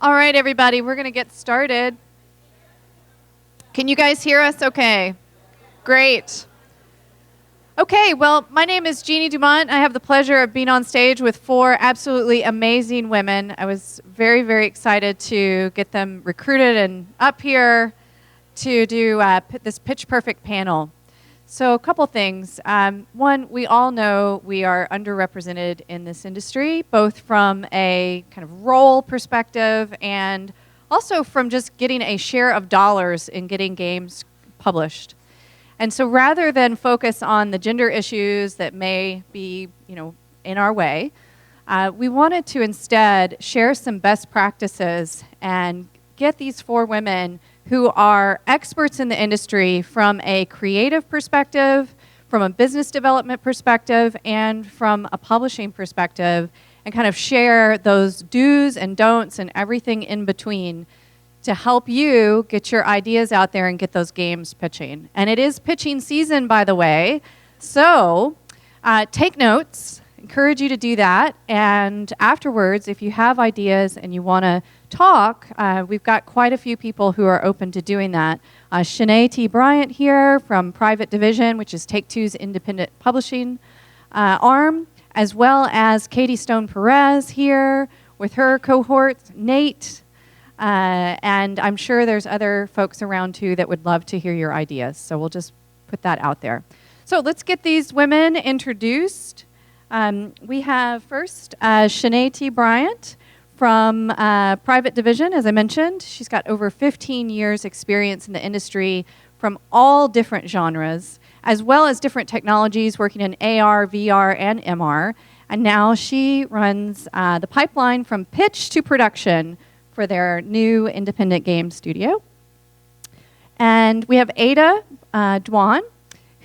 All right, everybody, we're going to get started. Can you guys hear us okay? Great. Okay, well, my name is Jeannie Dumont. I have the pleasure of being on stage with four absolutely amazing women. I was very, very excited to get them recruited and up here to do this Pitch Perfect panel. So a couple things. One, we all know we are underrepresented in this industry, both from a kind of role perspective and also from just getting a share of dollars in getting games published. And so rather than focus on the gender issues that may be, in our way, we wanted to instead share some best practices and get these four women who are experts in the industry from a creative perspective, from a business development perspective, and from a publishing perspective, and kind of share those do's and don'ts and everything in between to help you get your ideas out there and get those games pitching. And it is pitching season, by the way, so take notes. Encourage you to do that. And afterwards, if you have ideas and you want to talk, we've got quite a few people who are open to doing that. Shanaya Bryant here from Private Division, which is Take-Two's independent publishing arm, as well as Katie Stone Perez here with her cohort, Nate, and I'm sure there's other folks around too that would love to hear your ideas. So we'll just put that out there. So let's get these women introduced. We have first Shanaya Bryant from Private Division, as I mentioned. She's got over 15 years experience in the industry from all different genres, as well as different technologies, working in AR, VR, and MR. And now she runs the pipeline from pitch to production for their new independent game studio. And we have Ada Dwan,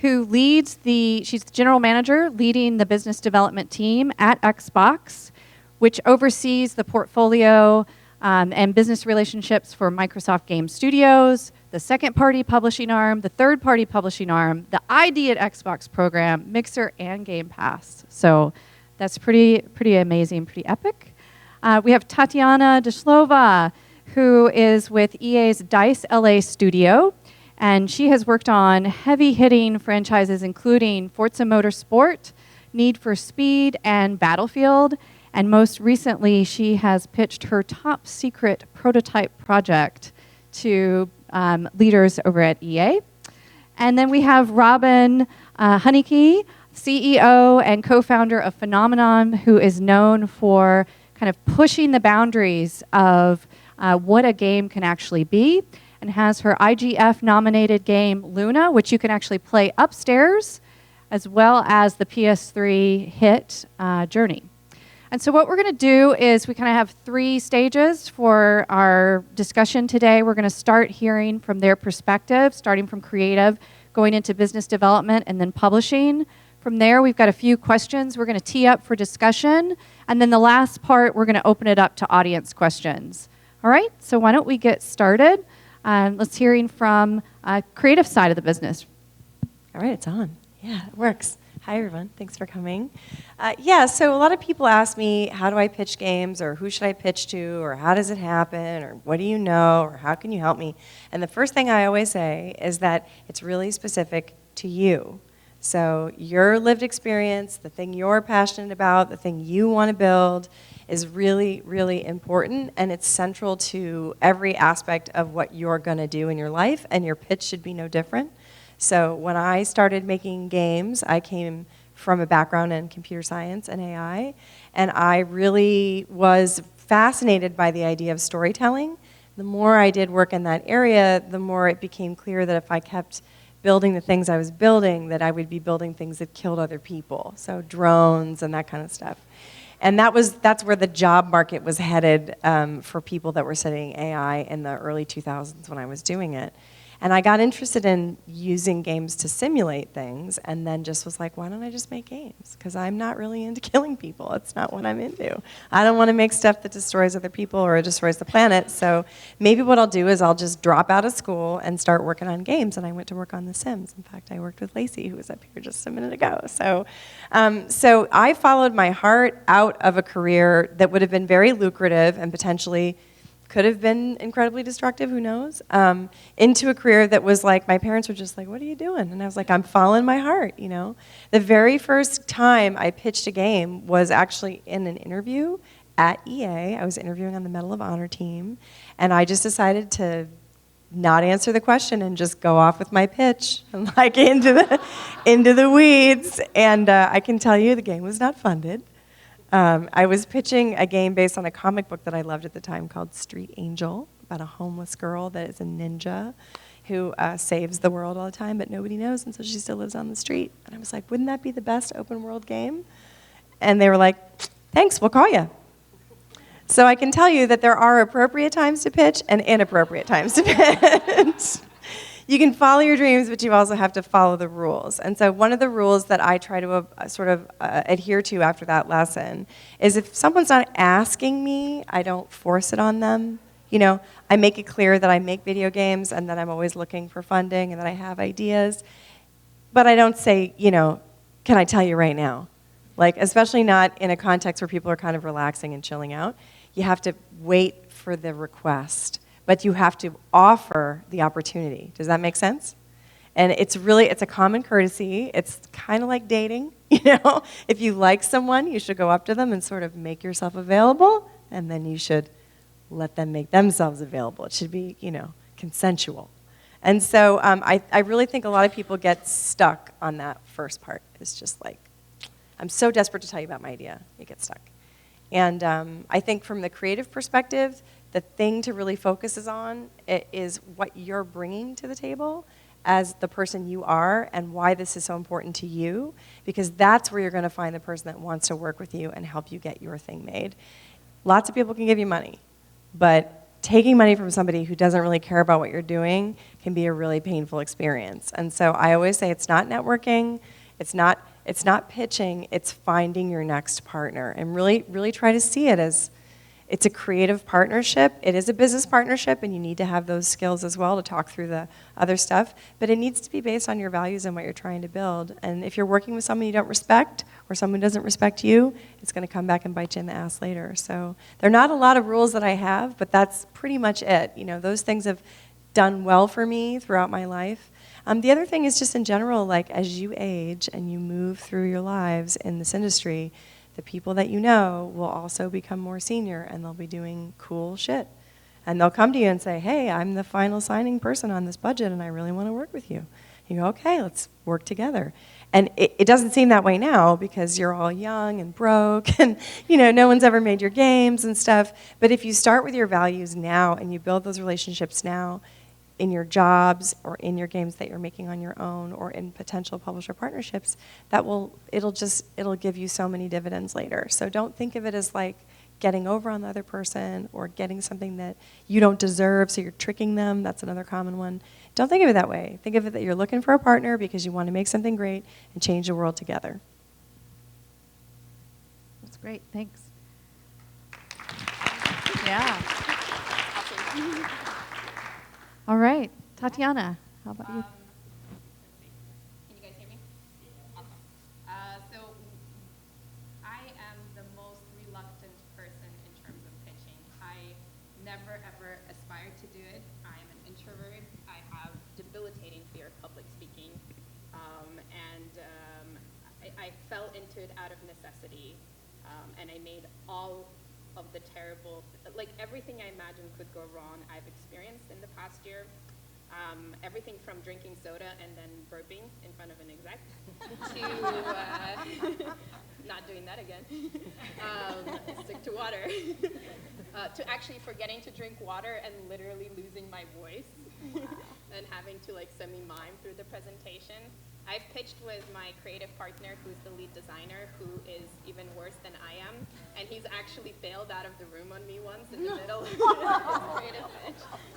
who leads she's the general manager leading the business development team at Xbox, which oversees the portfolio and business relationships for Microsoft Game Studios, the second-party publishing arm, the third-party publishing arm, the ID at Xbox program, Mixer, and Game Pass. So that's pretty amazing, pretty epic. We have Tatiana Deslova, who is with EA's DICE LA studio, and she has worked on heavy-hitting franchises including Forza Motorsport, Need for Speed, and Battlefield. And most recently, she has pitched her top secret prototype project to leaders over at EA. And then we have Robin Hunicke, CEO and co-founder of Phenomenon, who is known for kind of pushing the boundaries of what a game can actually be, and has her IGF-nominated game Luna, which you can actually play upstairs, as well as the PS3 hit Journey. And so what we're going to do is we kind of have three stages for our discussion today. We're going to start hearing from their perspective, starting from creative, going into business development, and then publishing. From there, we've got a few questions we're going to tee up for discussion. And then the last part, we're going to open it up to audience questions. All right, so why don't we get started? Let's hearing from creative side of the business. All right, it's on. Yeah, it works. Hi, everyone. Thanks for coming. So a lot of people ask me, how do I pitch games, or who should I pitch to, or how does it happen, or what do you know, or how can you help me? And the first thing I always say is that it's really specific to you. So your lived experience, the thing you're passionate about, the thing you want to build is really, really important, and it's central to every aspect of what you're going to do in your life, and your pitch should be no different. So when I started making games, I came from a background in computer science and AI, and I really was fascinated by the idea of storytelling. The more I did work in that area, the more it became clear that if I kept building the things I was building, that I would be building things that killed other people, so drones and that kind of stuff. And that's where the job market was headed for people that were studying AI in the early 2000s when I was doing it. And I got interested in using games to simulate things, and then just was like, why don't I just make games? Because I'm not really into killing people. It's not what I'm into. I don't want to make stuff that destroys other people or destroys the planet. So maybe what I'll do is I'll just drop out of school and start working on games. And I went to work on The Sims. In fact, I worked with Lacey, who was up here just a minute ago. So I followed my heart out of a career that would have been very lucrative and potentially could have been incredibly destructive, who knows, into a career that was like, my parents were just like, what are you doing? And I was like, I'm following my heart, you know. The very first time I pitched a game was actually in an interview at EA. I was interviewing on the Medal of Honor team, and I just decided to not answer the question and just go off with my pitch and like into the weeds. And I can tell you the game was not funded. I was pitching a game based on a comic book that I loved at the time called Street Angel, about a homeless girl that is a ninja who saves the world all the time, but nobody knows, and so she still lives on the street. And I was like, wouldn't that be the best open world game? And they were like, thanks, we'll call you. So I can tell you that there are appropriate times to pitch and inappropriate times to pitch. You can follow your dreams, but you also have to follow the rules. And so one of the rules that I try to adhere to after that lesson is if someone's not asking me, I don't force it on them. You know, I make it clear that I make video games and that I'm always looking for funding and that I have ideas. But I don't say, you know, can I tell you right now? Like, especially not in a context where people are kind of relaxing and chilling out. You have to wait for the request, but you have to offer the opportunity. Does that make sense? And it's a common courtesy. It's kind of like dating, you know? If you like someone, you should go up to them and sort of make yourself available, and then you should let them make themselves available. It should be, you know, consensual. And so I really think a lot of people get stuck on that first part. It's just like, I'm so desperate to tell you about my idea. You get stuck. And I think from the creative perspective, the thing to really focus on is what you're bringing to the table as the person you are and why this is so important to you, because that's where you're going to find the person that wants to work with you and help you get your thing made. Lots of people can give you money, but taking money from somebody who doesn't really care about what you're doing can be a really painful experience. And so I always say it's not networking, it's not pitching, it's finding your next partner, and really try to see it as it's a creative partnership. It is a business partnership, and you need to have those skills as well to talk through the other stuff, but it needs to be based on your values and what you're trying to build. And if you're working with someone you don't respect or someone who doesn't respect you, it's going to come back and bite you in the ass later. So there are not a lot of rules that I have, but that's pretty much it. You know, those things have done well for me throughout my life. The other thing is just in general, like as you age and you move through your lives in this industry, the people that you know will also become more senior and they'll be doing cool shit. And they'll come to you and say, hey, I'm the final signing person on this budget and I really want to work with you. You go, okay, let's work together. And it doesn't seem that way now because you're all young and broke and, you know, no one's ever made your games and stuff. But if you start with your values now and you build those relationships now, in your jobs or in your games that you're making on your own or in potential publisher partnerships, it'll give you so many dividends later. So don't think of it as like getting over on the other person or getting something that you don't deserve, so you're tricking them. That's another common one. Don't think of it that way. Think of it that you're looking for a partner because you want to make something great and change the world together. That's great. Thanks. Yeah. All right. Tatiana, how about you? Can you guys hear me? Awesome. So I am the most reluctant person in terms of pitching. I never, ever aspired to do it. I am an introvert. I have debilitating fear of public speaking. I fell into it out of necessity. And I made all of the terrible, like everything I imagined could go wrong, I've experienced in the past year. Everything from drinking soda and then burping in front of an exec to not doing that again, stick to water, to actually forgetting to drink water and literally losing my voice and having to like semi-mime through the presentation. I've pitched with my creative partner, who's the lead designer, who is even worse than I am, and he's actually bailed out of the room on me once in the middle of his creative pitch.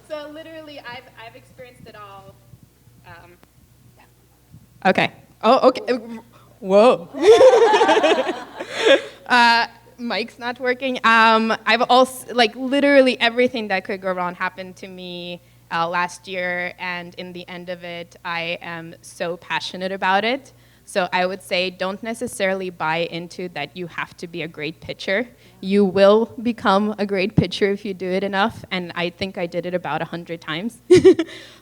So literally, I've experienced it all. Okay. Oh, okay. Whoa. Mic's not working. I've also, like, literally everything that could go wrong happened to me last year, and in the end of it, I am so passionate about it. So I would say don't necessarily buy into that you have to be a great pitcher. You will become a great pitcher if you do it enough, and I think I did it about 100 times.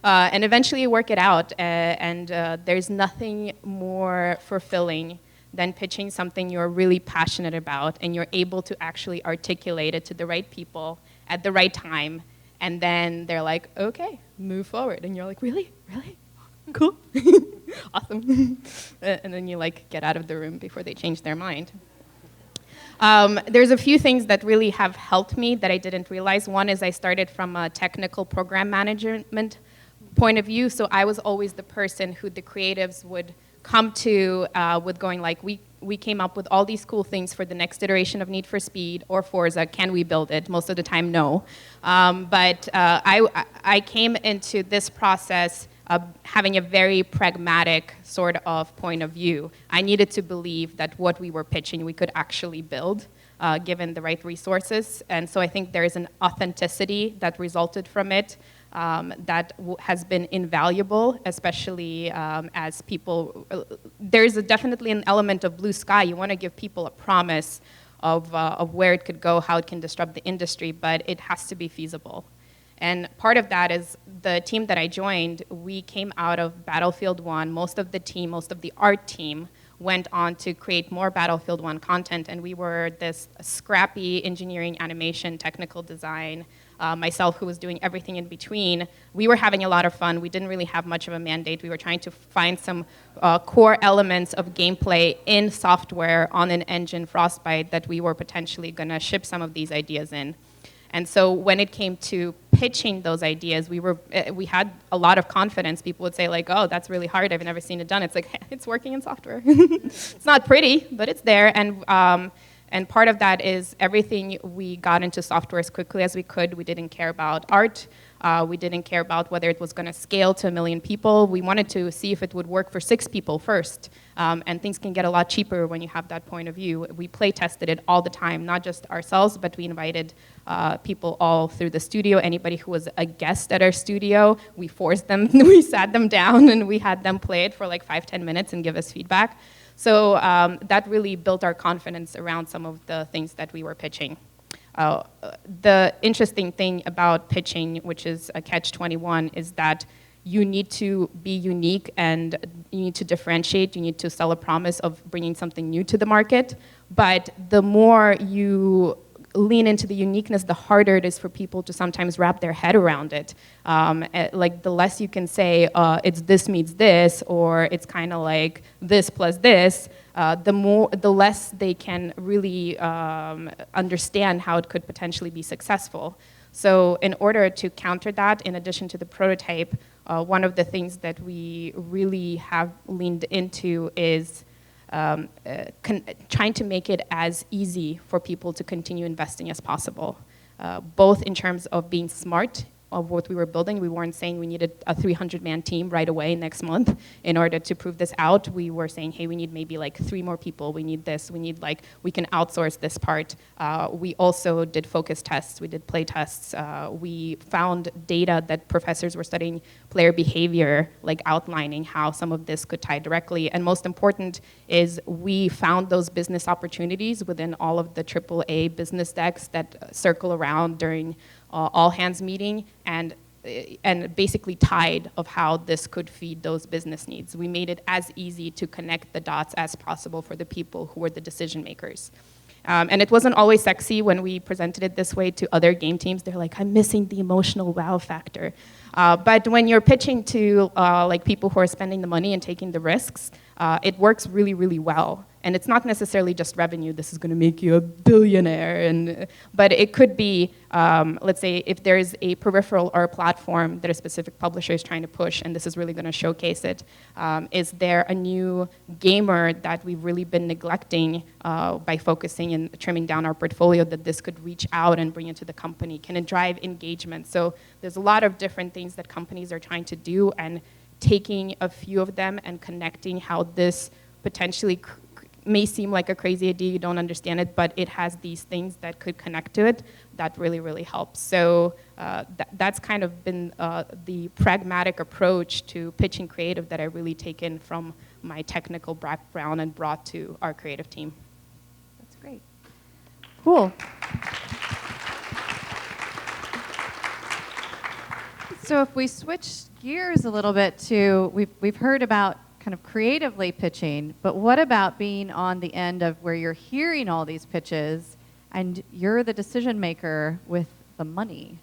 And eventually you work it out, and there's nothing more fulfilling than pitching something you're really passionate about and you're able to actually articulate it to the right people at the right time, and then they're like, okay, move forward. And you're like, really? Really? Cool. Awesome. And then you like get out of the room before they change their mind. There's a few things that really have helped me that I didn't realize. One is I started from a technical program management point of view, so I was always the person who the creatives would come to with going like, we came up with all these cool things for the next iteration of Need for Speed or Forza. Can we build it? Most of the time, no. But I came into this process having a very pragmatic sort of point of view. I needed to believe that what we were pitching we could actually build, given the right resources. And so I think there is an authenticity that resulted from it that has been invaluable, especially as people, there's definitely an element of blue sky. You want to give people a promise of where it could go, how it can disrupt the industry, but it has to be feasible. And part of that is the team that I joined, we came out of Battlefield 1. Most of the team, most of the art team went on to create more Battlefield 1 content, and we were this scrappy engineering, animation, technical design, myself who was doing everything in between. We were having a lot of fun. We didn't really have much of a mandate. We were trying to find some core elements of gameplay in software on an engine, Frostbite, that we were potentially going to ship some of these ideas in. And so when it came to pitching those ideas, we had a lot of confidence. People would say like, oh, that's really hard. I've never seen it done. It's like, it's working in software. It's not pretty, but it's there. And part of that is everything we got into software as quickly as we could. We didn't care about art. We didn't care about whether it was going to scale to 1 million people. We wanted to see if it would work for 6 people first. And things can get a lot cheaper when you have that point of view. We play tested it all the time, not just ourselves, but we invited people all through the studio. Anybody who was a guest at our studio, we forced them, we sat them down and we had them play it for like 5-10 minutes and give us feedback. So that really built our confidence around some of the things that we were pitching. The interesting thing about pitching, which is a catch-21, is that you need to be unique and you need to differentiate. You need to sell a promise of bringing something new to the market. But the more you lean into the uniqueness, the harder it is for people to sometimes wrap their head around it. Like the less you can say, it's this meets this, or it's kind of like this plus this, the less they can really understand how it could potentially be successful. So in order to counter that, in addition to the prototype, one of the things that we really have leaned into is trying to make it as easy for people to continue investing as possible, both in terms of being smart of what we were building. We weren't saying we needed a 300-man team right away next month in order to prove this out. We were saying, hey, we need maybe like 3 more people. We need this. We need like, we can outsource this part. We also did focus tests. We did play tests. We found data that professors were studying player behavior, like outlining how some of this could tie directly. And most important is we found those business opportunities within all of the AAA business decks that circle around during all hands meeting, and basically tied of how this could feed those business needs. We made it as easy to connect the dots as possible for the people who were the decision makers. And it wasn't always sexy when we presented it this way to other game teams. They're like, I'm missing the emotional wow factor. But when you're pitching to like people who are spending the money and taking the risks, it works really, really well. And it's not necessarily just revenue. This is going to make you a billionaire. But it could be, let's say, if there's a peripheral or a platform that a specific publisher is trying to push, and this is really going to showcase it, is there a new gamer that we've really been neglecting by focusing and trimming down our portfolio that this could reach out and bring into the company? Can it drive engagement? So there's a lot of different things that companies are trying to do, and taking a few of them and connecting how this potentially may seem like a crazy idea, you don't understand it, but it has these things that could connect to it, that really, really helps. So that's kind of been the pragmatic approach to pitching creative that I really taken from my technical background and brought to our creative team. That's great. Cool. So if we switch gears a little bit to, we've heard about kind of creatively pitching, but what about being on the end of where you're hearing all these pitches and you're the decision maker with the money?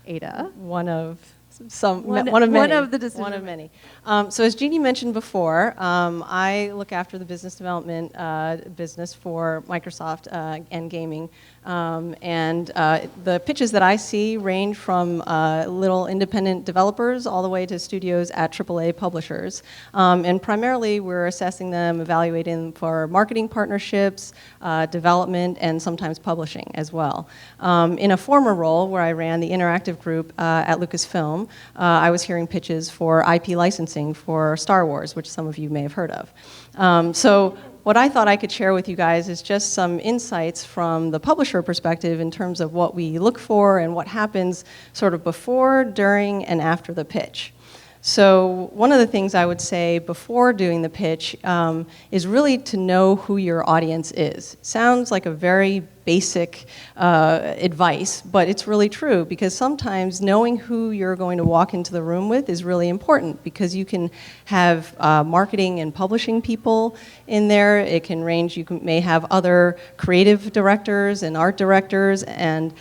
Ada? One of the decisions. One of many. So as Jeannie mentioned before, I look after the business development business for Microsoft and gaming. And the pitches that I see range from little independent developers all the way to studios at AAA publishers. And primarily we're assessing them, evaluating them for marketing partnerships, development, and sometimes publishing as well. In a former role where I ran the interactive group at Lucasfilm, I was hearing pitches for IP licensing for Star Wars, which some of you may have heard of. So what I thought I could share with you guys is just some insights from the publisher perspective in terms of what we look for and what happens sort of before, during, and after the pitch. So one of the things I would say before doing the pitch is really to know who your audience is. Sounds like a very basic advice, but it's really true because sometimes knowing who you're going to walk into the room with is really important because you can have marketing and publishing people in there. It can range, may have other creative directors and art directors and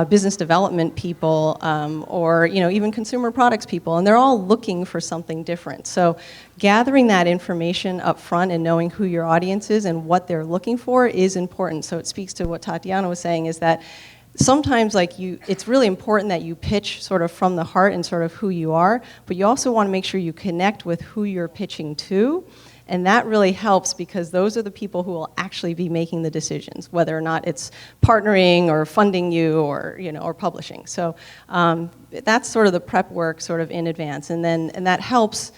business development people or even consumer products people, and they're all looking for something different. So gathering that information up front and knowing who your audience is and what they're looking for is important. So it speaks to what Tatiana was saying, is that sometimes it's really important that you pitch sort of from the heart and sort of who you are, but you also want to make sure you connect with who you're pitching to. And that really helps because those are the people who will actually be making the decisions, whether or not it's partnering or funding you or or publishing. So that's sort of the prep work sort of in advance, and that helps.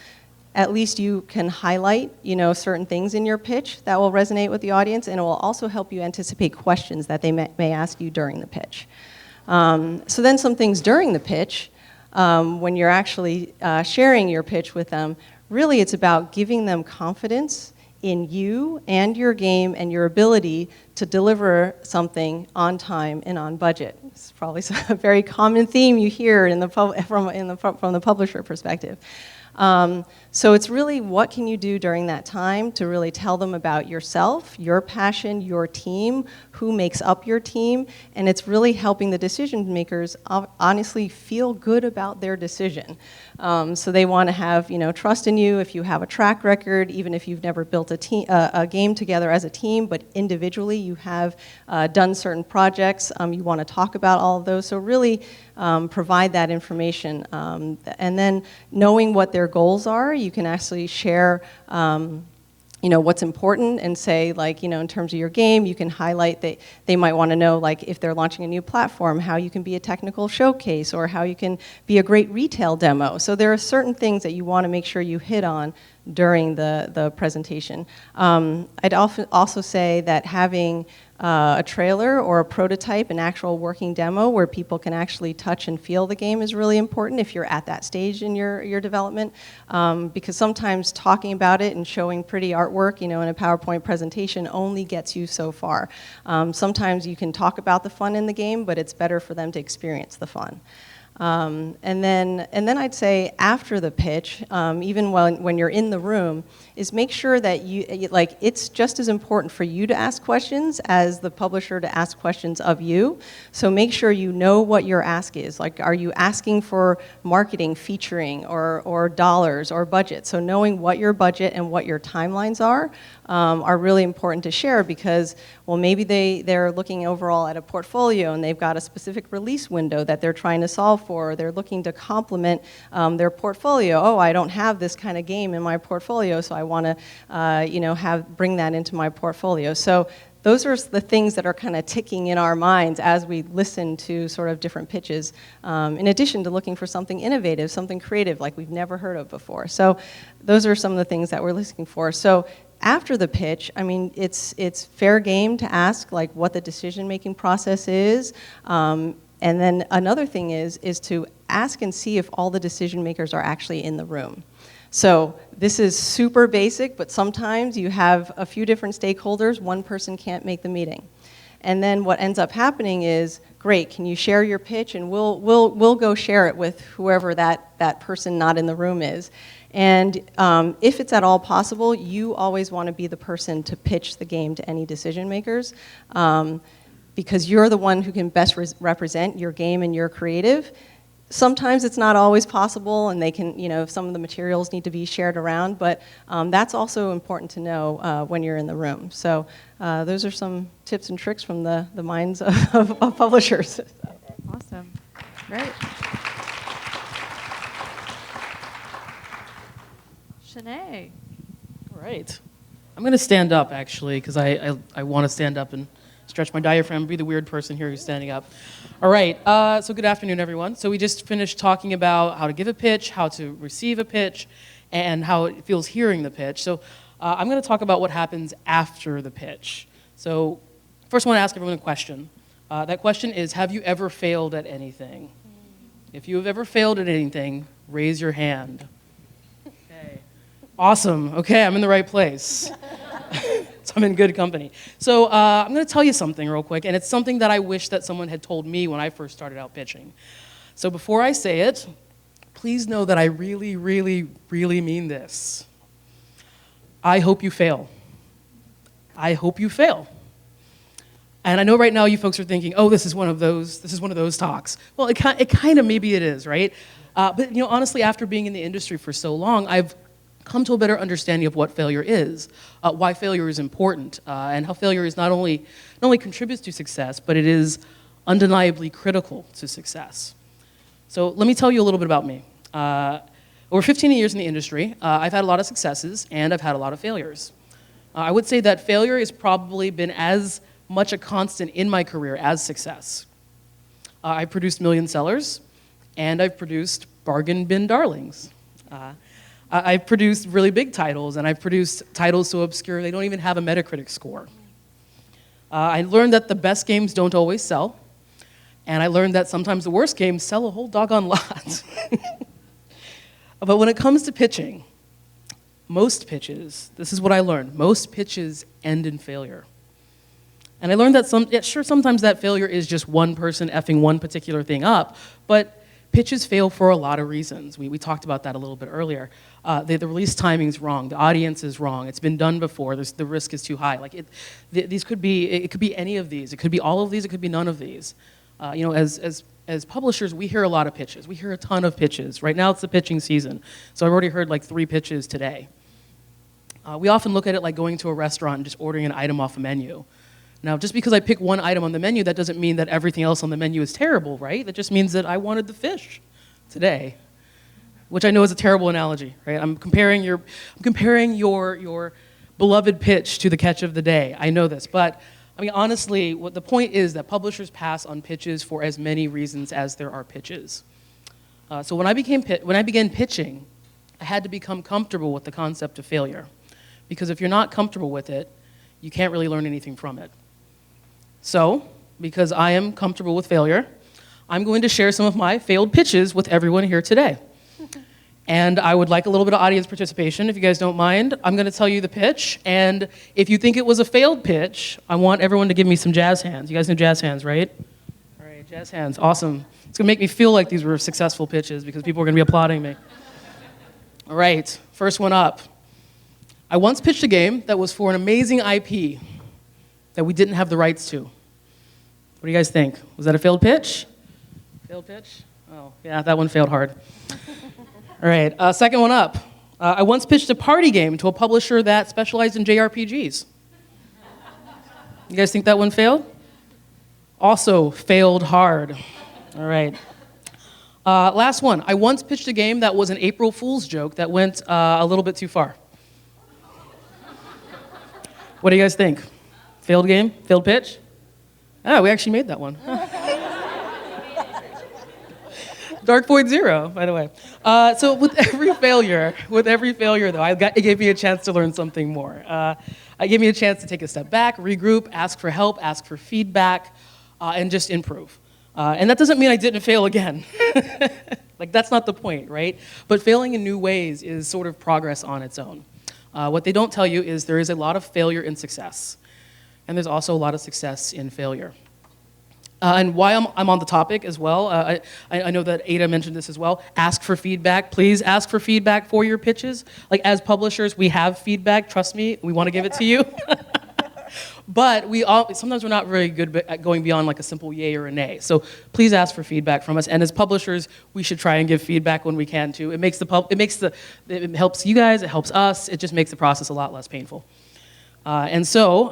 At least you can highlight, certain things in your pitch that will resonate with the audience, and it will also help you anticipate questions that they may ask you during the pitch. So then some things during the pitch, when you're actually sharing your pitch with them, really it's about giving them confidence in you and your game and your ability to deliver something on time and on budget. It's probably a very common theme you hear from the publisher perspective. So it's really what can you do during that time to really tell them about yourself, your passion, your team, who makes up your team, and it's really helping the decision makers honestly feel good about their decision. So they want to have trust in you if you have a track record, even if you've never built a game together as a team, but individually you have done certain projects. You want to talk about all of those. So really provide that information, and then knowing what their goals are, you can actually share what's important and say, in terms of your game, you can highlight that they might want to know, if they're launching a new platform, how you can be a technical showcase or how you can be a great retail demo. So there are certain things that you want to make sure you hit on during the presentation. I'd also say that having a trailer or a prototype, an actual working demo where people can actually touch and feel the game is really important if you're at that stage in your development, because sometimes talking about it and showing pretty artwork, in a PowerPoint presentation only gets you so far. Sometimes you can talk about the fun in the game, but it's better for them to experience the fun. And then I'd say after the pitch, even when you're in the room, is make sure that it's just as important for you to ask questions as the publisher to ask questions of you. So make sure you know what your ask is. Are you asking for marketing, featuring, or dollars or budget? So knowing what your budget and what your timelines are really important to share because, well, maybe they're looking overall at a portfolio and they've got a specific release window that they're trying to solve for. Or they're looking to complement their portfolio. Oh, I don't have this kind of game in my portfolio, so I want to, bring that into my portfolio. So those are the things that are kind of ticking in our minds as we listen to sort of different pitches, in addition to looking for something innovative, something creative like we've never heard of before. So those are some of the things that we're looking for. So after the pitch, it's fair game to ask what the decision-making process is. And then another thing is to ask and see if all the decision makers are actually in the room. So this is super basic, but sometimes you have a few different stakeholders, one person can't make the meeting. And then what ends up happening is, great, can you share your pitch? And we'll go share it with whoever that person not in the room is. And if it's at all possible, you always want to be the person to pitch the game to any decision makers, because you're the one who can best represent your game and your creative. Sometimes it's not always possible, and they can, some of the materials need to be shared around, but that's also important to know when you're in the room. So those are some tips and tricks from the minds of publishers. Awesome. Great. Shanaya. All right. I'm going to stand up, actually, because I want to stand up and stretch my diaphragm, be the weird person here who's standing up. All right, so good afternoon, everyone. So we just finished talking about how to give a pitch, how to receive a pitch, and how it feels hearing the pitch. So I'm going to talk about what happens after the pitch. So first I want to ask everyone a question. That question is, have you ever failed at anything? If you have ever failed at anything, raise your hand. Okay. Awesome. Okay, I'm in the right place. So I'm in good company. So I'm going to tell you something real quick, and it's something that I wish that someone had told me when I first started out pitching. So before I say it, please know that I really, really, really mean this. I hope you fail. I hope you fail. And I know right now you folks are thinking, oh, this is one of those talks. Well, it kind of maybe it is, right? But honestly, after being in the industry for so long, I've come to a better understanding of what failure is, why failure is important, and how failure is not only contributes to success, but it is undeniably critical to success. So let me tell you a little bit about me. Over 15 years in the industry, I've had a lot of successes, and I've had a lot of failures. I would say that failure has probably been as much a constant in my career as success. I've produced million sellers, and I've produced bargain bin darlings. I've produced really big titles, and I've produced titles so obscure they don't even have a Metacritic score. I learned that the best games don't always sell, and I learned that sometimes the worst games sell a whole doggone lot. But when it comes to pitching, most pitches, this is what I learned, most pitches end in failure. And I learned that sometimes that failure is just one person effing one particular thing up, but pitches fail for a lot of reasons. We talked about that a little bit earlier. The release timing's wrong. The audience is wrong. It's been done before. The risk is too high. It could be any of these. It could be all of these. It could be none of these. As publishers, we hear a lot of pitches. We hear a ton of pitches. Right now, it's the pitching season. So I've already heard like 3 pitches today. We often look at it like going to a restaurant and just ordering an item off a menu. Now, just because I pick one item on the menu, that doesn't mean that everything else on the menu is terrible, right? That just means that I wanted the fish today, which I know is a terrible analogy, right? I'm comparing your beloved pitch to the catch of the day. I know this, but I mean, honestly, what the point is that publishers pass on pitches for as many reasons as there are pitches. So when I began pitching, I had to become comfortable with the concept of failure, because if you're not comfortable with it, you can't really learn anything from it. So, because I am comfortable with failure, I'm going to share some of my failed pitches with everyone here today. And I would like a little bit of audience participation, if you guys don't mind. I'm going to tell you the pitch, and if you think it was a failed pitch, I want everyone to give me some jazz hands. You guys know jazz hands, right? All right, jazz hands, awesome. It's going to make me feel like these were successful pitches because people are going to be applauding me. All right, first one up. I once pitched a game that was for an amazing IP that we didn't have the rights to. What do you guys think? Was that a failed pitch? Failed pitch? Oh, yeah, that one failed hard. All right, second one up. I once pitched a party game to a publisher that specialized in JRPGs. You guys think that one failed? Also failed hard. All right. Last one. I once pitched a game that was an April Fool's joke that went a little bit too far. What do you guys think? Failed game? Failed pitch? Oh, we actually made that one. Dark Void Zero, by the way. So with every failure though, it gave me a chance to learn something more. It gave me a chance to take a step back, regroup, ask for help, ask for feedback, and just improve. And that doesn't mean I didn't fail again. Like, that's not the point, right? But failing in new ways is sort of progress on its own. What they don't tell you is there is a lot of failure in success. And there's also a lot of success in failure. And why I'm on the topic as well, I know that Ada mentioned this as well. Ask for feedback. Please ask for feedback for your pitches. Like, as publishers, we have feedback. Trust me, we want to give it to you. But sometimes we're not very good at going beyond like a simple yay or a nay. So please ask for feedback from us. And as publishers, we should try and give feedback when we can too. It helps you guys. It helps us. It just makes the process a lot less painful. And so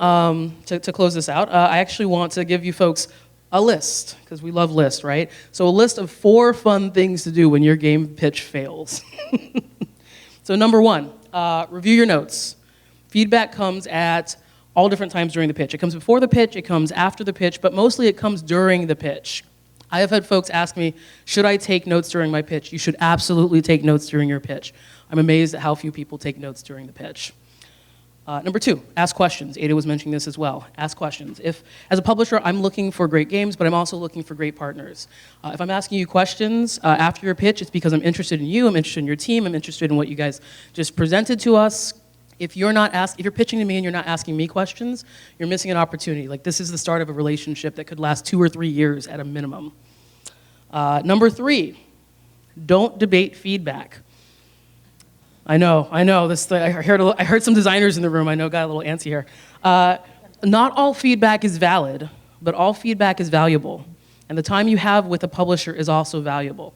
to close this out, I actually want to give you folks a list, because we love lists, right? So a list of 4 fun things to do when your game pitch fails. So number 1, review your notes. Feedback comes at all different times during the pitch. It comes before the pitch, it comes after the pitch, but mostly it comes during the pitch. I have had folks ask me, should I take notes during my pitch? You should absolutely take notes during your pitch. I'm amazed at how few people take notes during the pitch. Number 2, ask questions. Ada was mentioning this as well. Ask questions. If, as a publisher, I'm looking for great games, but I'm also looking for great partners. If I'm asking you questions after your pitch, it's because I'm interested in you, I'm interested in your team, I'm interested in what you guys just presented to us. If you're pitching to me and you're not asking me questions, you're missing an opportunity. Like, this is the start of a relationship that could last 2 or 3 years at a minimum. Number 3, don't debate feedback. I know. I heard some designers in the room. I know, got a little antsy here. Not all feedback is valid, but all feedback is valuable. And the time you have with a publisher is also valuable.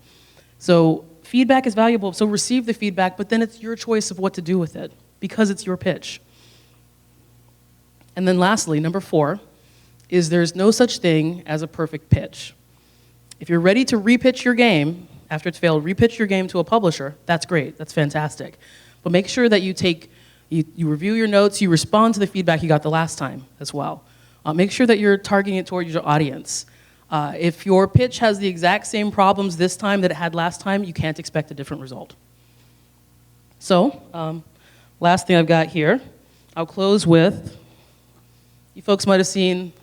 So feedback is valuable, so receive the feedback, but then it's your choice of what to do with it, because it's your pitch. And then lastly, number 4, is there's no such thing as a perfect pitch. If you're ready to repitch your game, after it's failed, repitch your game to a publisher, that's great, that's fantastic. But make sure that you review your notes, you respond to the feedback you got the last time as well. Make sure that you're targeting it towards your audience. If your pitch has the exact same problems this time that it had last time, you can't expect a different result. So, last thing I've got here, I'll close with, you folks might have seen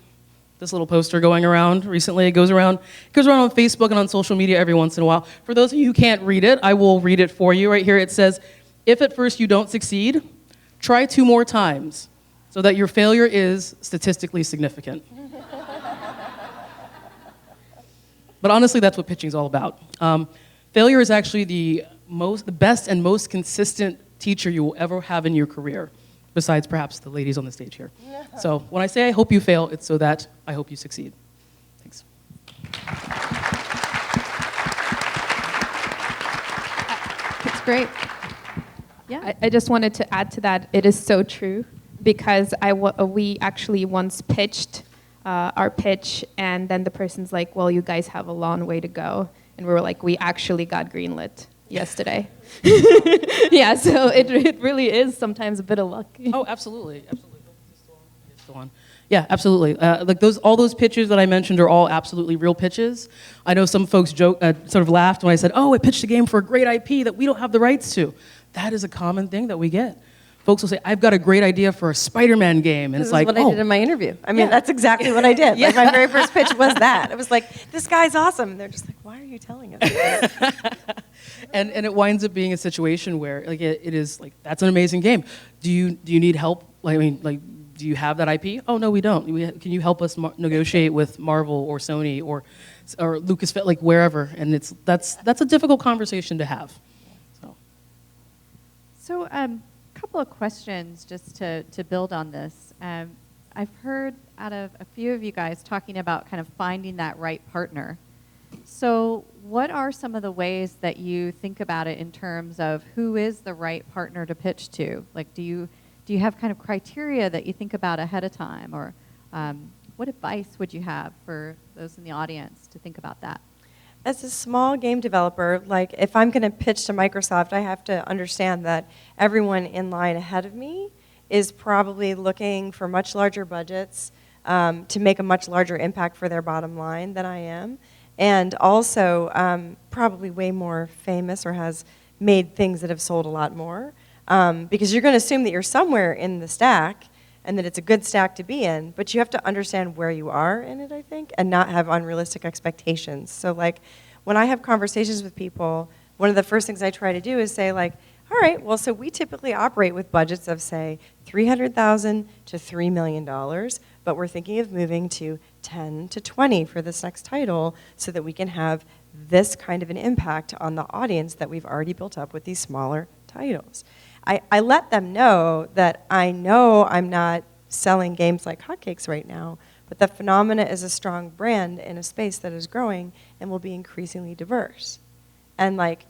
this little poster going around recently. It goes around on Facebook and on social media every once in a while. For those of you who can't read it, I will read it for you right here. It says, if at first you don't succeed, try 2 more times so that your failure is statistically significant. But honestly, that's what pitching is all about. Failure is actually the best and most consistent teacher you will ever have in your career, besides perhaps the ladies on the stage here. So when I say I hope you fail, it's so that I hope you succeed. Thanks. It's great. Yeah. I just wanted to add to that. It is so true, because we actually once pitched our pitch, and then the person's like, well, you guys have a long way to go. And we were like, we actually got greenlit yesterday. Yeah, so it really is sometimes a bit of luck. Oh, absolutely. Still on. Yeah, absolutely. Like all those pitches that I mentioned are all absolutely real pitches. I know some folks sort of laughed when I said, oh, I pitched a game for a great IP that we don't have the rights to. That is a common thing that we get. Folks will say, I've got a great idea for a Spider-Man game. And this it's like, is what I did in my interview. I mean, that's exactly what I did. Like, my very first pitch was that. It was like, this guy's awesome. And they're just like, why are you telling us this? And it winds up being a situation where like it is like, that's an amazing game. Do you need help? Do you have that IP? Oh, no, we don't. Can you help us negotiate with Marvel or Sony or Lucasfilm, like wherever? And that's a difficult conversation to have. So couple of questions just to build on this. I've heard out of a few of you guys talking about kind of finding that right partner. So what are some of the ways that you think about it in terms of who is the right partner to pitch to? Like, do you have kind of criteria that you think about ahead of time? Or what advice would you have for those in the audience to think about that? As a small game developer, like if I'm going to pitch to Microsoft, I have to understand that everyone in line ahead of me is probably looking for much larger budgets to make a much larger impact for their bottom line than I am, and also probably way more famous or has made things that have sold a lot more. Because you're going to assume that you're somewhere in the stack, and that it's a good stack to be in, but you have to understand where you are in it, I think, and not have unrealistic expectations. So like when I have conversations with people, one of the first things I try to do is say like, all right, well, so we typically operate with budgets of say $300,000 to $3 million, but we're thinking of moving to 10 to 20 for this next title so that we can have this kind of an impact on the audience that we've already built up with these smaller titles. I let them know that I know I'm not selling games like hotcakes right now, but that Phenomena is a strong brand in a space that is growing and will be increasingly diverse. And like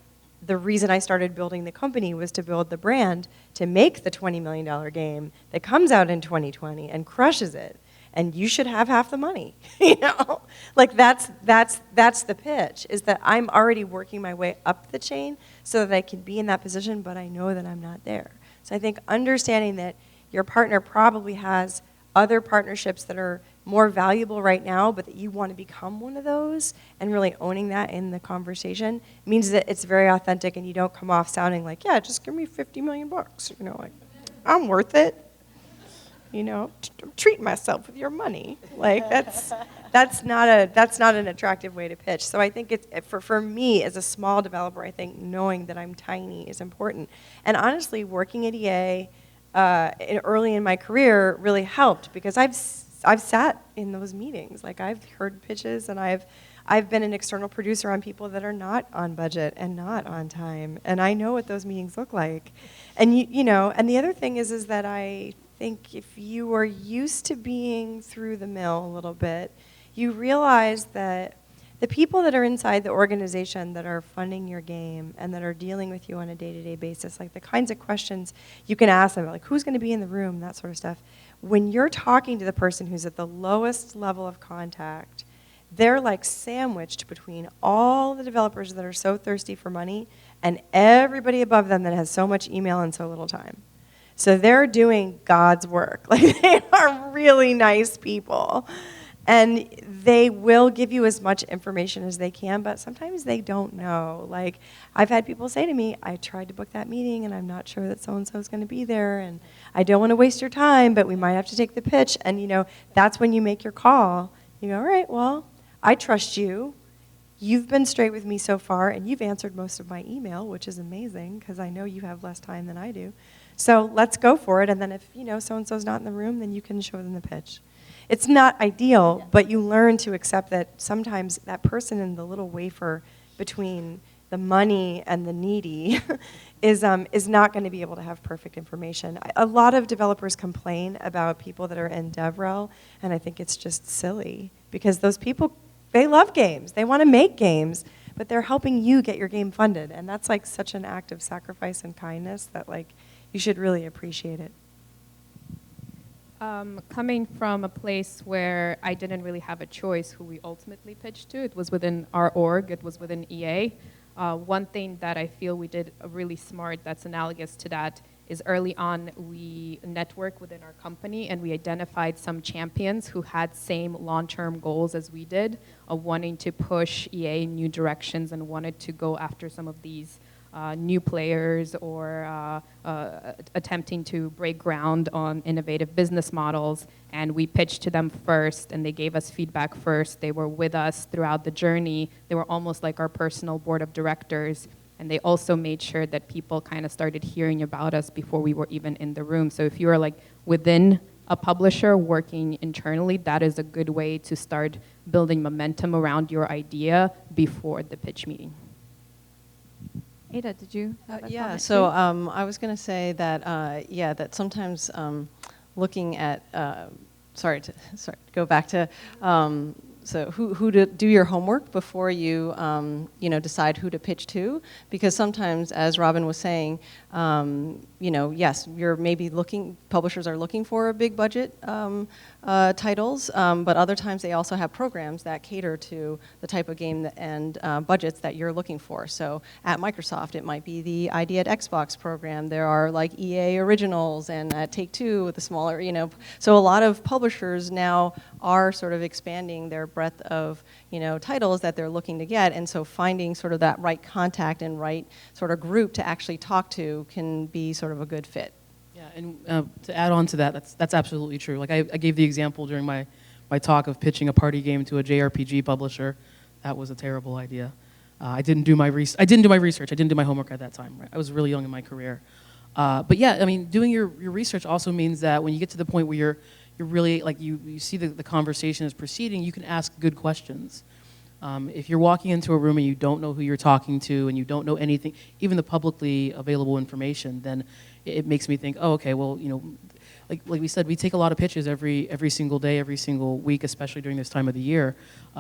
the reason I started building the company was to build the brand to make the $20 million game that comes out in 2020 and crushes it. And you should have half the money, you know? Like that's the pitch, is that I'm already working my way up the chain so that I can be in that position, but I know that I'm not there. So I think understanding that your partner probably has other partnerships that are more valuable right now, but that you want to become one of those, and really owning that in the conversation means that it's very authentic and you don't come off sounding like, yeah, just give me 50 million bucks, you know, like, I'm worth it. You know, treat myself with your money. Like that's not an attractive way to pitch. So I think it's for me as a small developer, I think knowing that I'm tiny is important. And honestly, working at EA early in my career really helped because I've sat in those meetings. Like I've heard pitches and I've been an external producer on people that are not on budget and not on time, and I know what those meetings look like. And you know, and the other thing is that I think if you are used to being through the mill a little bit, you realize that the people that are inside the organization that are funding your game and that are dealing with you on a day-to-day basis, like the kinds of questions you can ask them, like who's going to be in the room, that sort of stuff. When you're talking to the person who's at the lowest level of contact, they're like sandwiched between all the developers that are so thirsty for money and everybody above them that has so much email and so little time. So they're doing God's work. Like they are really nice people. And they will give you as much information as they can, but sometimes they don't know. Like I've had people say to me, I tried to book that meeting and I'm not sure that so-and-so is going to be there, and I don't want to waste your time, but we might have to take the pitch. And you know, that's when you make your call. You go, all right, well, I trust you. You've been straight with me so far, and you've answered most of my email, which is amazing because I know you have less time than I do. So let's go for it, and then if you know so-and-so's not in the room, then you can show them the pitch. It's not ideal, but you learn to accept that sometimes that person in the little wafer between the money and the needy is not going to be able to have perfect information. A lot of developers complain about people that are in DevRel, and I think it's just silly because those people, they love games. They want to make games, but they're helping you get your game funded, and that's like such an act of sacrifice and kindness that like you should really appreciate it. Coming from a place where I didn't really have a choice who we ultimately pitched to, it was within our org, it was within EA. One thing that I feel we did really smart that's analogous to that is early on we networked within our company and we identified some champions who had same long-term goals as we did of wanting to push EA in new directions and wanted to go after some of these new players or attempting to break ground on innovative business models. And we pitched to them first, and they gave us feedback first. They were with us throughout the journey. They were almost like our personal board of directors. And they also made sure that people kind of started hearing about us before we were even in the room. So if you are like within a publisher working internally, that is a good way to start building momentum around your idea before the pitch meeting. Ada, did you have a Yeah, comment so too? I was going to say that, that sometimes looking at, sorry to go back to, so who to do your homework before you, decide who to pitch to, because sometimes, as Robin was saying, yes, you're maybe publishers are looking for big budget titles, but other times they also have programs that cater to the type of game and budgets that you're looking for. So at Microsoft, it might be the ID at Xbox program. There are like EA Originals, and at Take-Two with the smaller, So a lot of publishers now are sort of expanding their breadth of, titles that they're looking to get, and so finding sort of that right contact and right sort of group to actually talk to can be sort of a good fit. Yeah, and to add on to that, that's absolutely true. Like I gave the example during my talk of pitching a party game to a JRPG publisher. That was a terrible idea. I didn't do my research. I didn't do my homework at that time. Right? I was really young in my career. But yeah, I mean, doing your research also means that when you get to the point where you're really, like, you see the conversation is proceeding, you can ask good questions. If you're walking into a room and you don't know who you're talking to and you don't know anything, even the publicly available information, then it makes me think, oh, okay, well, like we said, we take a lot of pitches every single day, every single week, especially during this time of the year.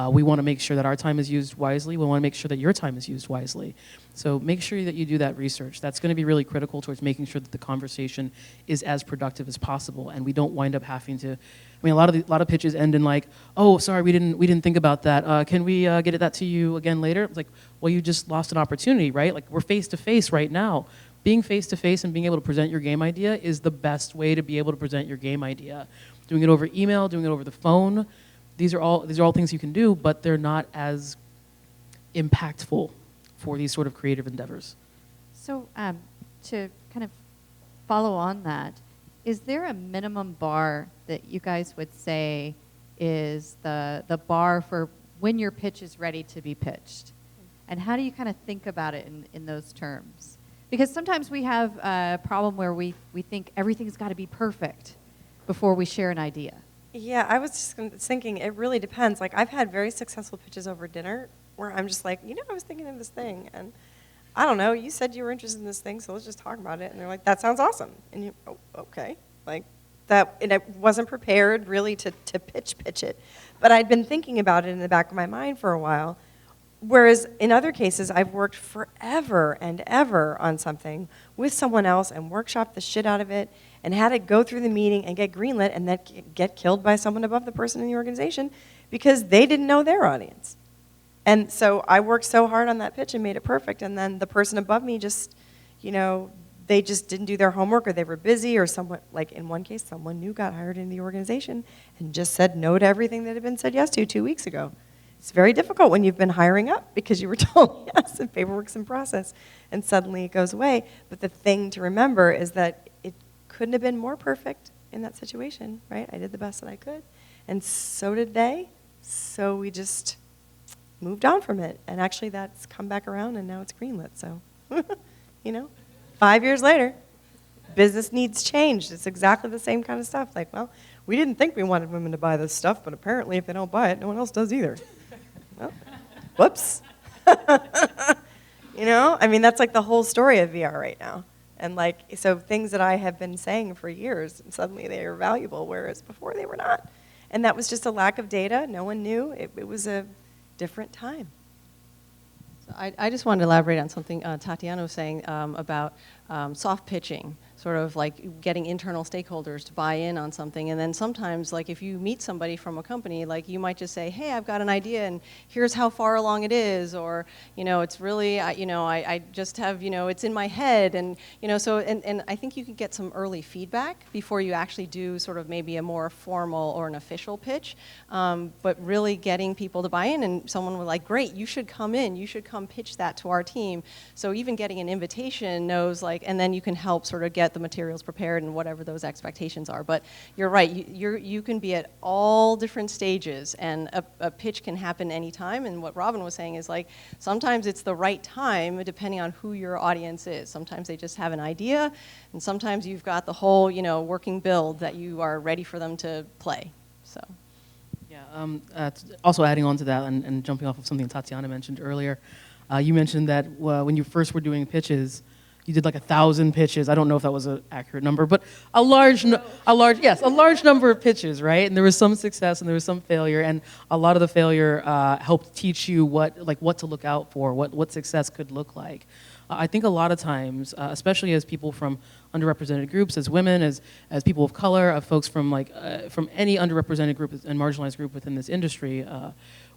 We want to make sure that our time is used wisely. We want to make sure that your time is used wisely. So make sure that you do that research. That's going to be really critical towards making sure that the conversation is as productive as possible, and we don't wind up having to. I mean, a lot of pitches end in like, oh, sorry, we didn't think about that. Can we get that to you again later? It's like, well, you just lost an opportunity, right? Like, we're face to face right now. Being face-to-face and being able to present your game idea is the best way to be able to present your game idea. Doing it over email, doing it over the phone, these are all things you can do, but they're not as impactful for these sort of creative endeavors. So to kind of follow on that, is there a minimum bar that you guys would say is the bar for when your pitch is ready to be pitched? And how do you kind of think about it in those terms? Because sometimes we have a problem where we think everything's got to be perfect before we share an idea. Yeah, I was just thinking it really depends. Like, I've had very successful pitches over dinner where I'm just like, I was thinking of this thing, and I don't know, you said you were interested in this thing, so let's just talk about it. And they're like, that sounds awesome. And you, oh, okay. Like, that, and I wasn't prepared really to pitch it. But I'd been thinking about it in the back of my mind for a while. Whereas in other cases, I've worked forever and ever on something with someone else and workshopped the shit out of it and had it go through the meeting and get greenlit and then get killed by someone above the person in the organization because they didn't know their audience. And so I worked so hard on that pitch and made it perfect, and then the person above me just, they just didn't do their homework, or they were busy, or someone, like in one case, someone new got hired into the organization and just said no to everything that had been said yes to 2 weeks ago. It's very difficult when you've been hiring up because you were told yes and paperwork's in process, and suddenly it goes away. But the thing to remember is that it couldn't have been more perfect in that situation, right? I did the best that I could, and so did they. So we just moved on from it, and actually that's come back around, and now it's greenlit. So, 5 years later, business needs changed. It's exactly the same kind of stuff. Like, well, we didn't think we wanted women to buy this stuff, but apparently if they don't buy it, no one else does either. Well, whoops. That's like the whole story of VR right now. And so things that I have been saying for years, suddenly they are valuable, whereas before they were not. And that was just a lack of data. No one knew. It was a different time. So I just wanted to elaborate on something Tatiana was saying about soft pitching, sort of like getting internal stakeholders to buy in on something. And then sometimes, like if you meet somebody from a company, like you might just say, hey, I've got an idea and here's how far along it is, or, it's really, I just have, it's in my head. And, and I think you can get some early feedback before you actually do sort of maybe a more formal or an official pitch. But really getting people to buy in, and someone was like, great, you should come in, you should come pitch that to our team. So even getting an invitation knows, and then you can help sort of get the materials prepared and whatever those expectations are. But you're right, you can be at all different stages, and a pitch can happen anytime. And what Robin was saying is sometimes it's the right time depending on who your audience is. Sometimes they just have an idea, and sometimes you've got the whole working build that you are ready for them to play. So. Yeah, also adding on to that and jumping off of something Tatiana mentioned earlier, you mentioned that when you first were doing pitches, you did 1,000 pitches. I don't know if that was an accurate number, but a large number of pitches, right? And there was some success and there was some failure, and a lot of the failure helped teach you what to look out for, what success could look like. I think a lot of times, especially as people from underrepresented groups, as women, as people of color, of folks from from any underrepresented group and marginalized group within this industry,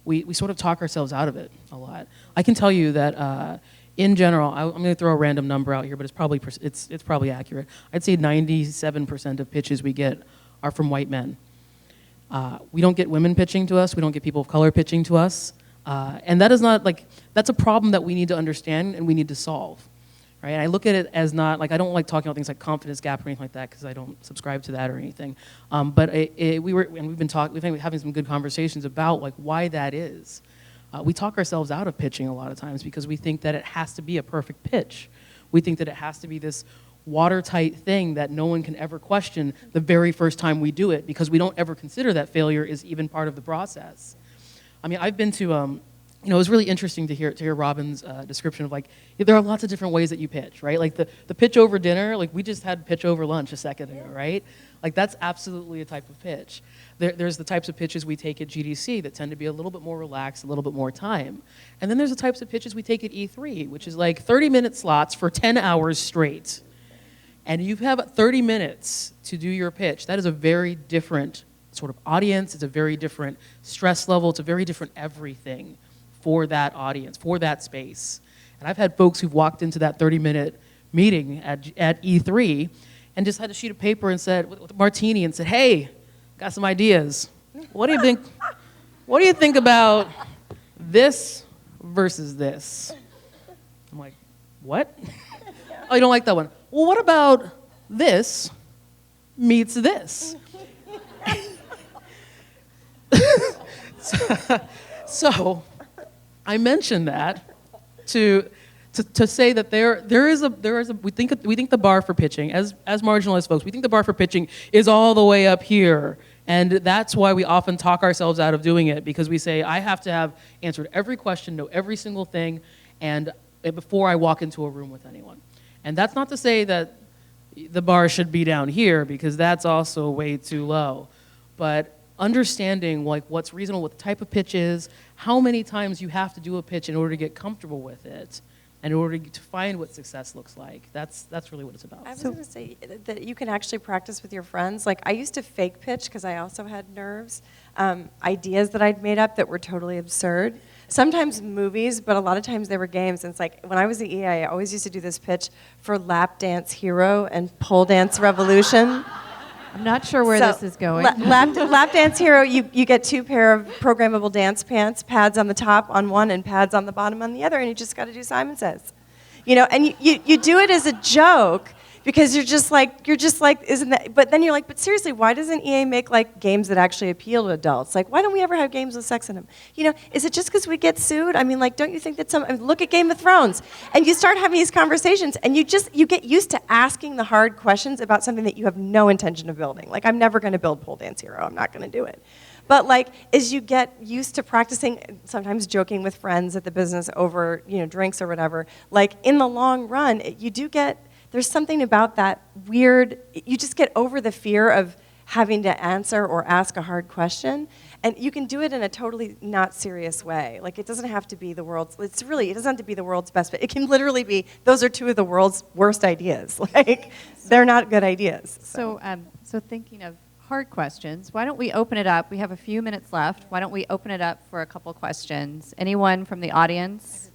we sort of talk ourselves out of it a lot. I can tell you that. In general, I'm going to throw a random number out here, but it's probably accurate. I'd say 97% of pitches we get are from white men. We don't get women pitching to us. We don't get people of color pitching to us. And that is not that's a problem that we need to understand and we need to solve. right? And I look at it as not, like, I don't like talking about things like confidence gap or anything like that because I don't subscribe to that or anything. But we've been having some good conversations about like why that is. We talk ourselves out of pitching a lot of times because we think that it has to be a perfect pitch. We think that it has to be this watertight thing that no one can ever question the very first time we do it because we don't ever consider that failure is even part of the process. I mean, I've been to, it was really interesting to hear Robin's description of like, there are lots of different ways that you pitch, right? Like the pitch over dinner, like we just had pitch over lunch a second ago, right? Like that's absolutely a type of pitch. There's the types of pitches we take at GDC that tend to be a little bit more relaxed, a little bit more time. And then there's the types of pitches we take at E3, which is like 30-minute slots for 10 hours straight. And you have 30 minutes to do your pitch. That is a very different sort of audience. It's a very different stress level. It's a very different everything for that audience, for that space. And I've had folks who've walked into that 30-minute meeting at E3 and just had a sheet of paper and said, with a martini, and said, hey, got some ideas. What do you think? What do you think about this versus this? I'm like, what? Oh, you don't like that one? Well, what about this meets this? So I mentioned that to say that there is a we think the bar for pitching as marginalized folks, we think the bar for pitching is all the way up here, and that's why we often talk ourselves out of doing it, because we say I have to have answered every question, know every single thing, and before I walk into a room with anyone. And that's not to say that the bar should be down here, because that's also way too low, but understanding like what's reasonable, what the type of pitch is, how many times you have to do a pitch in order to get comfortable with it, and in order to find what success looks like. That's really what it's about. I was going to say that you can actually practice with your friends. Like I used to fake pitch because I also had nerves, ideas that I'd made up that were totally absurd. Sometimes movies, but a lot of times they were games. And it's like when I was at EA, I always used to do this pitch for Lap Dance Hero and Pole Dance Revolution. I'm not sure where this is going. Lap Dance Hero, you get 2 pair of programmable dance pants, pads on the top on one and pads on the bottom on the other, and you just got to do Simon Says. And you do it as a joke because you're just like, isn't that, but then you're like, but seriously, why doesn't EA make like games that actually appeal to adults? Like, why don't we ever have games with sex in them? Is it just because we get sued? I mean, like, don't you think that look at Game of Thrones, and you start having these conversations, and you get used to asking the hard questions about something that you have no intention of building. Like, I'm never going to build Pole Dance Hero. I'm not going to do it. But like, as you get used to practicing, sometimes joking with friends at the business over, drinks or whatever, like in the long run, you do get, there's something about that weird, you just get over the fear of having to answer or ask a hard question, and you can do it in a totally not serious way. Like it doesn't have to be it doesn't have to be the world's best fit. It can literally be, those are 2 of the world's worst ideas. Like, they're not good ideas. So thinking of hard questions, why don't we open it up? We have a few minutes left. Why don't we open it up for a couple questions? Anyone from the audience?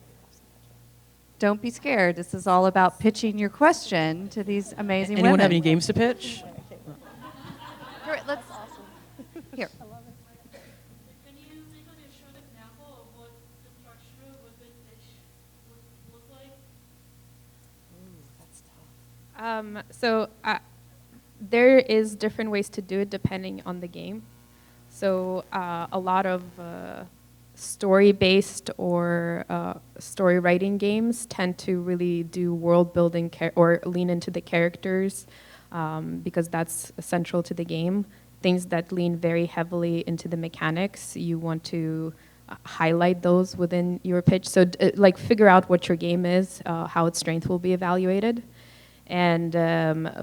Don't be scared. This is all about pitching your question to these amazing women. Anyone have any games to pitch? Here, let's. Here. Can you take on a short example of what the structure of a good pitch would look like? There is different ways to do it depending on the game. So a lot of story-based or story writing games tend to really do world building or lean into the characters because that's essential to the game. Things that lean very heavily into the mechanics, you want to highlight those within your pitch. So like figure out what your game is, how its strength will be evaluated. And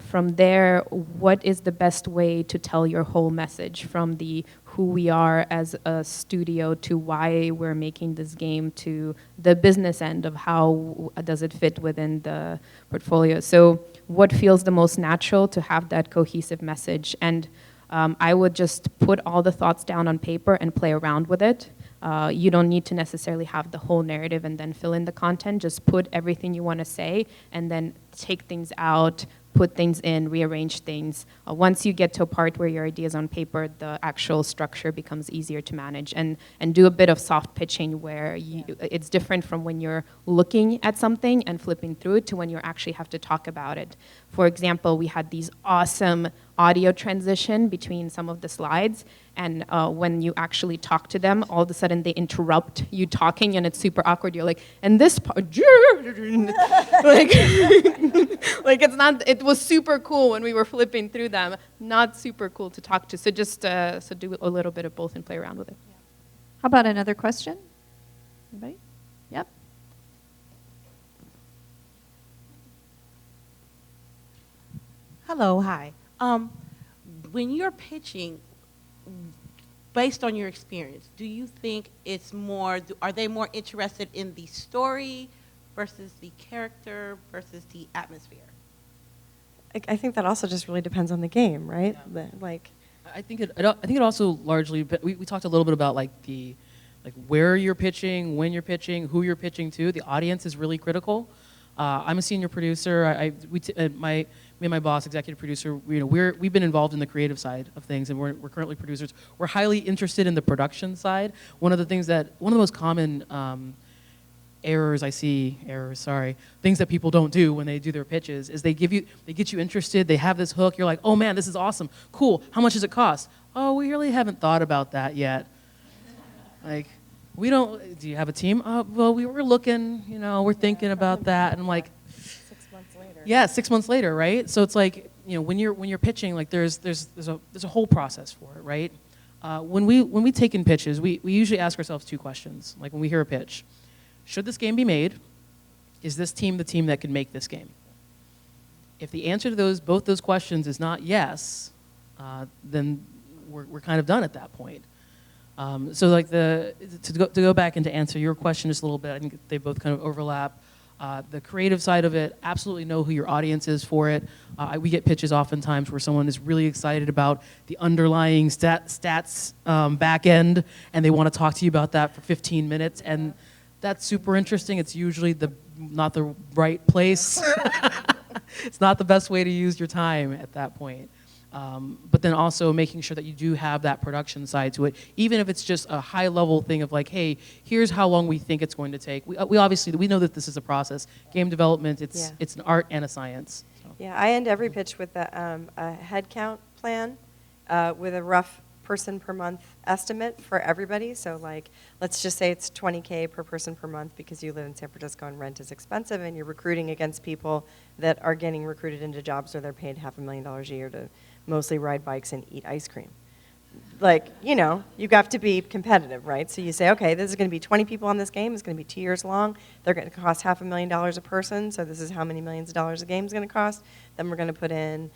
from there, what is the best way to tell your whole message, from the who we are as a studio to why we're making this game to the business end of how does it fit within the portfolio. So what feels the most natural to have that cohesive message. And I would just put all the thoughts down on paper and play around with it. You don't need to necessarily have the whole narrative and then fill in the content. Just put everything you want to say and then take things out, put things in, rearrange things. Once you get to a part where your idea is on paper, the actual structure becomes easier to manage. And do a bit of soft pitching where it's different from when you're looking at something and flipping through it to when you actually have to talk about it. For example, we had these awesome audio transition between some of the slides, and when you actually talk to them, all of a sudden they interrupt you talking, and it's super awkward. You're like, and this part, like, like it's not. It was super cool when we were flipping through them. Not super cool to talk to. So just so do a little bit of both and play around with it. How about another question? Anybody? Yep. Hello, hi. When you're pitching, based on your experience, do you think it's more, are they more interested in the story versus the character versus the atmosphere? I think that also just really depends on the game, right? Like, I think it also largely. We talked a little bit about like where you're pitching, when you're pitching, who you're pitching to. The audience is really critical. I'm a senior producer. Me and my boss, executive producer, we've been involved in the creative side of things, and we're currently producers. We're highly interested in the production side. One of the most common things that people don't do when they do their pitches is they get you interested. They have this hook. You're like, oh man, this is awesome, cool. How much does it cost? Oh, we really haven't thought about that yet. Like, we don't. Do you have a team? Well, we were looking. We're thinking about that, and I'm like. 6 months later. Yeah, 6 months later, right? So it's like, when you're pitching, like there's a whole process for it, right? When we take in pitches, we usually ask ourselves two questions. Like when we hear a pitch, should this game be made? Is this team the team that can make this game? If the answer to both those questions is not yes, then we're kind of done at that point. So like to go back and to answer your question just a little bit, I think they both kind of overlap. The creative side of it, absolutely know who your audience is for it. We get pitches oftentimes where someone is really excited about the underlying stats back end, and they want to talk to you about that for 15 minutes, and that's super interesting. It's usually not the right place. It's not the best way to use your time at that point. But then also making sure that you do have that production side to it, even if it's just a high-level thing of like, hey, here's how long we think it's going to take. We obviously know that this is a process. Game development, it's an art and a science. So. Yeah, I end every pitch with a head count plan with a rough person per month estimate for everybody. So like, let's just say it's $20K per person per month because you live in San Francisco and rent is expensive, and you're recruiting against people that are getting recruited into jobs where they're paid $500,000 a year to mostly ride bikes and eat ice cream. Like, you have to be competitive, right? So you say, okay, this is going to be 20 people on this game. It's going to be 2 years long. They're going to cost $500,000 a person. So this is how many millions of dollars a game is going to cost. Then we're going to put in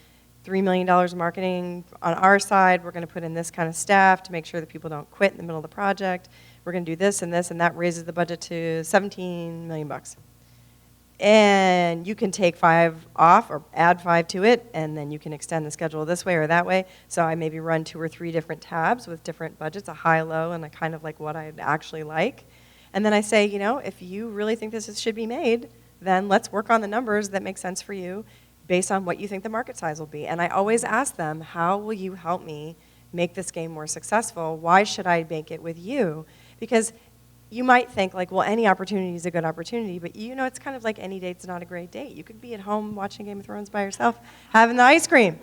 $3 million in marketing on our side. We're going to put in this kind of staff to make sure that people don't quit in the middle of the project. We're going to do this, and that raises the budget to $17 million. And you can take 5 off or add 5 to it, and then you can extend the schedule this way or that way. So I maybe run 2 or 3 different tabs with different budgets, a high, low, and a kind of like what I'd actually like. And then I say, if you really think this should be made, then let's work on the numbers that make sense for you based on what you think the market size will be. And I always ask them, how will you help me make this game more successful? Why should I make it with you? Because you might think like, well, any opportunity is a good opportunity, but it's kind of like any date's not a great date. You could be at home watching Game of Thrones by yourself, having the ice cream,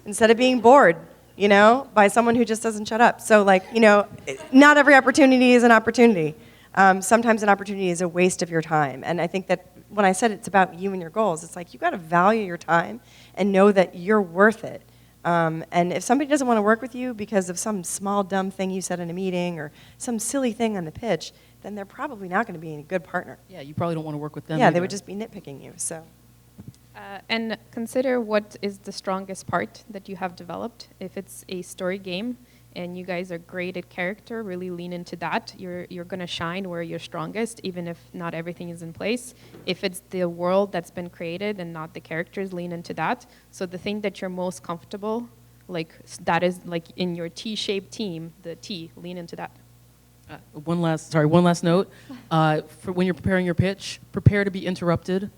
instead of being bored, by someone who just doesn't shut up. So like, not every opportunity is an opportunity. Sometimes an opportunity is a waste of your time. And I think that when I said it's about you and your goals, it's like you got to value your time and know that you're worth it. And if somebody doesn't want to work with you because of some small dumb thing you said in a meeting or some silly thing on the pitch, then they're probably not going to be a good partner. Yeah, you probably don't want to work with them. Yeah, either. they would just be nitpicking you. So. And consider what is the strongest part that you have developed. If it's a story game and you guys are great at character, really lean into that. You're going to shine where you're strongest, even if not everything is in place. If it's the world that's been created and not the characters, lean into that. So the thing that you're most comfortable, like that is like in your T-shaped team, the T, lean into that. One last note. For when you're preparing your pitch, prepare to be interrupted.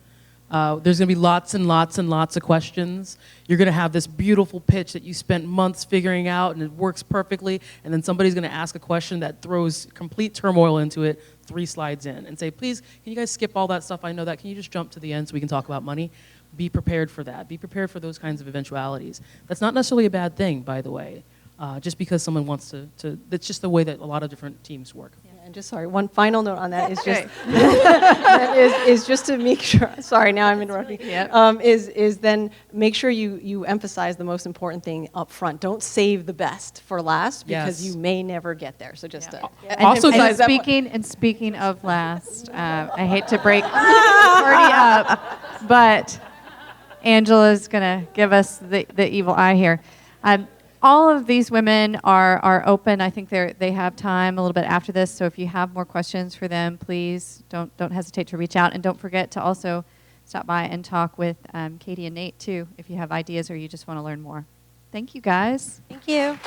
There's going to be lots and lots and lots of questions. You're going to have this beautiful pitch that you spent months figuring out and it works perfectly, and then somebody's going to ask a question that throws complete turmoil into it 3 slides in and say, please, can you guys skip all that stuff? I know that. Can you just jump to the end so we can talk about money? Be prepared for that. Be prepared for those kinds of eventualities. That's not necessarily a bad thing, by the way, just because someone wants to that's just the way that a lot of different teams work. And just sorry, one final note on that is just that is just to make sure. Sorry, now I'm interrupting. Is then make sure you emphasize the most important thing up front. Don't save the best for last because you may never get there. So just Also, speaking of last, I hate to break the party up, but Angela's gonna give us the evil eye here. All of these women are open. I think they have time a little bit after this. So if you have more questions for them, please don't hesitate to reach out, and don't forget to also stop by and talk with Katie and Nate too if you have ideas or you just want to learn more. Thank you guys. Thank you.